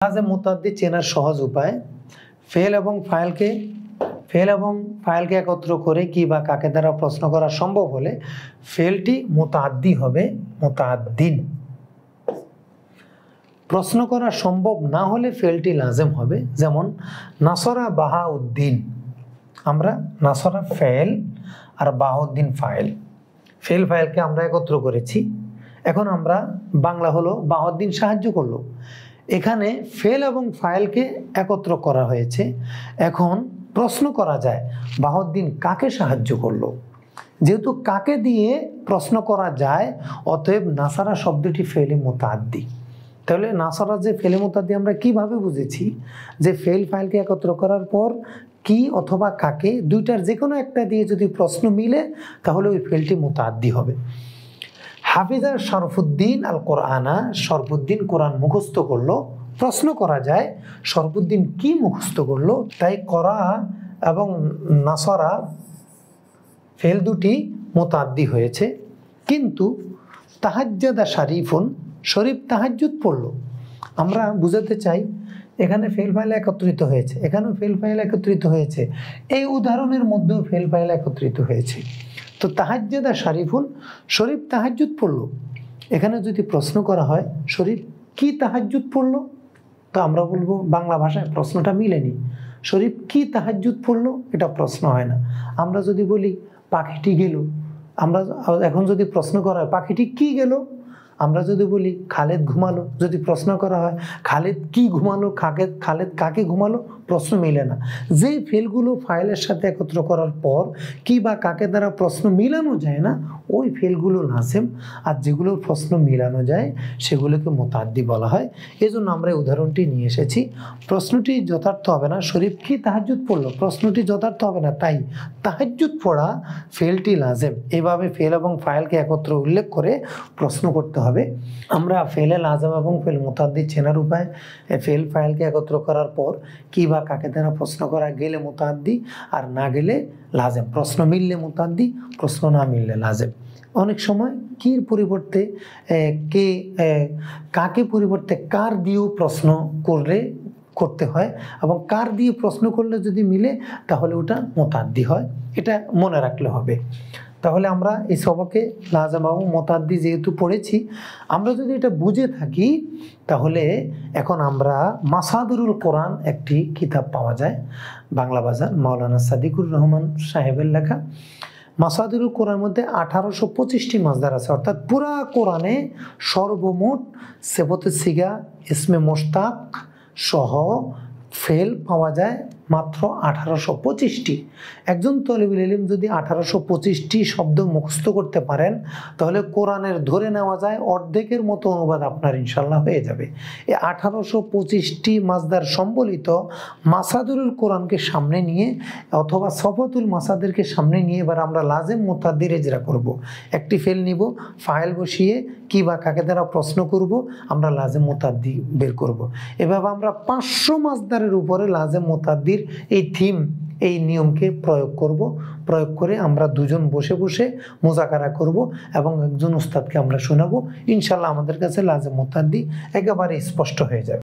লাজেম মুতাদ্দি চেনার সহজ উপায় ফেল এবং ফাইলকে একত্র করে কি বা কাকে দ্বারা প্রশ্ন করা সম্ভব হলে ফেলটি মুতাদ্দি হবে মুতাদ্দিন। প্রশ্ন করা সম্ভব না হলে ফেলটি লাজেম হবে। যেমন নাসরা বাহাউদ্দিন, আমরা নাসরা ফেল আর বাহাউদ্দিন ফাইল, ফেল ফাইলকে আমরা একত্র করেছি। এখন আমরা বাংলা হলো বাহাউদ্দিন সাহায্য করলো, এখানে ফেল এবং ফাইলকে একত্র করা হয়েছে। এখন প্রশ্ন করা যায় বাহাউদ্দিন কাকে সাহায্য করলো, যেহেতু কাকে দিয়ে প্রশ্ন করা যায় অতএব নাসারা শব্দটি ফেলে মুতাদ্দি। তাহলে নাসারা যে ফেলে মুতাদ্দি আমরা কিভাবে বুঝেছি যে ফেল ফাইলকে একত্র করার পর কি অথবা কাকে দুইটার যে কোনো একটা দিয়ে যদি প্রশ্ন মিলে তাহলে ওই ফেলটি মুতাদ্দি হবে। হাফিজা শরফুদ্দিন আল কোরআনা, শরফুদ্দিন কোরআন মুখস্থ করলো। প্রশ্ন করা যায় শরফুদ্দিন কি মুখস্থ করলো, তাই করা এবং নাসরা ফেল দুটি মুতাদ্দি হয়েছে। কিন্তু তাহাজ্জাদা শরীফুন, শরীফ তাহাজ্জুদ পড়লো, আমরা বুঝাতে চাই এখানে ফেল ফাইল একত্রিত হয়েছে, এখানেও ফেল ফাইল একত্রিত হয়েছে, এই উদাহরণের মধ্যেও ফেল ফাইল একত্রিত হয়েছে। তো তাহাজ্জাদা শরীফুন, শরীফ তাহাজ্জুদ পড়লো। এখানে যদি প্রশ্ন করা হয় শরীফ কি তাহাজ্জুদ পড়লো, তো আমরা বলবো বাংলা ভাষায় প্রশ্নটা মিলেনি। শরীফ কি তাহাজ্জুদ পড়লো এটা প্রশ্ন হয় না। আমরা যদি বলি পাখিটি গেল, আমরা এখন যদি প্রশ্ন করা হয় পাখিটি কি গেল, আমরা যদি বলি খালেদ ঘুমালো, যদি প্রশ্ন করা হয় খালেদ কি ঘুমালো, খালেদ কাকে ঘুমালো, প্রশ্ন মিলে না। যে ফেলগুলো ফাইলের সাথে একত্র করার পর কি বা কাকে দ্বারা প্রশ্ন মিলানো যায় না ওই ফেলগুলো লাজেম, আর যেগুলো প্রশ্ন মিলানো যায় সেগুলোকে মুতাদ্দি বলা হয়। এই জন্য আমরা এই উদাহরণটি নিয়ে এসেছি। প্রশ্নটি যথার্থ হবে না শরীফ কি তাহাজ্জুদ পড়লো, প্রশ্নটি যথার্থ হবে না, তাই তাহাজ্জুদ পড়া ফেলটি লাজেম। এভাবে ফেল এবং ফাইলকে একত্র উল্লেখ করে প্রশ্ন করতে হবে। আমরা ফেলে লাজেম এবং ফেল মুতাদ্দি চেনার উপায় ফেল ফাইলকে একত্র করার পর কি বা কাকে দ্বারা প্রশ্ন করা গেলে মুতাদ্দি আর না গেলে লাজেম, প্রশ্ন মিললে মুতাদ্দি, প্রশ্ন না মিললে লাজেম। অনেক সময় কির পরিবর্তে কে, কাকে পরিবর্তে কার দিয়েও প্রশ্ন করতে হয় এবং কার দিয়ে প্রশ্ন করলে যদি মিলে তাহলে ওটা মুতাদ্দি হয়, এটা মনে রাখলে হবে। তাহলে আমরা এই সবকে লাজেম এবং মুতাদ্দি যেহেতু পড়েছি, আমরা যদি এটা বুঝে থাকি তাহলে এখন আমরা মাসাদুরুল কোরআন একটি কিতাব পাওয়া যায় বাংলা বাজার, মাওলানা সাদিকুর রহমান সাহেবের লেখা। মাসাদুরুল কোরআনের মধ্যে 1825টি মাসদার আছে, অর্থাৎ পুরা কোরআনে সর্বমোট সেবতে সিগা ইসমে মোশতাক সহ ফেল পাওয়া যায় মাত্র 1825টি। একজন তলিবুল ইলম যদি 1825টি শব্দ মুখস্থ করতে পারেন তাহলে কোরআনের ধরে নেওয়া যায় অর্ধেকের মতো অনুবাদ আপনার ইনশাল্লাহ হয়ে যাবে। এই 1825টি মাসদার সম্বলিত মাসাদুরুল কোরআনকে সামনে নিয়ে অথবা সফাতুল মাসাদেরকে সামনে নিয়ে এবার আমরা লাজেম মুতাদ্দির ইজরা করব। একটি ফেল নিব, ফাইল বসিয়ে কি বা কাকে দ্বারা প্রশ্ন করব, আমরা লাজেম মুতাদ্দি বের করব। এভাবে আমরা 500 মাসদারের উপরে লাজেম মুতাদ্দির এই থিম, এই নিয়মকে প্রয়োগ করব। প্রয়োগ করে আমরা দুজন বসে বসে মুজাকারা করব এবং একজন উস্তাদকে আমরা শোনাবো। ইনশাল্লাহ আমাদের কাছে লাজেম মুতাদ্দি একেবারে স্পষ্ট হয়ে যাবে।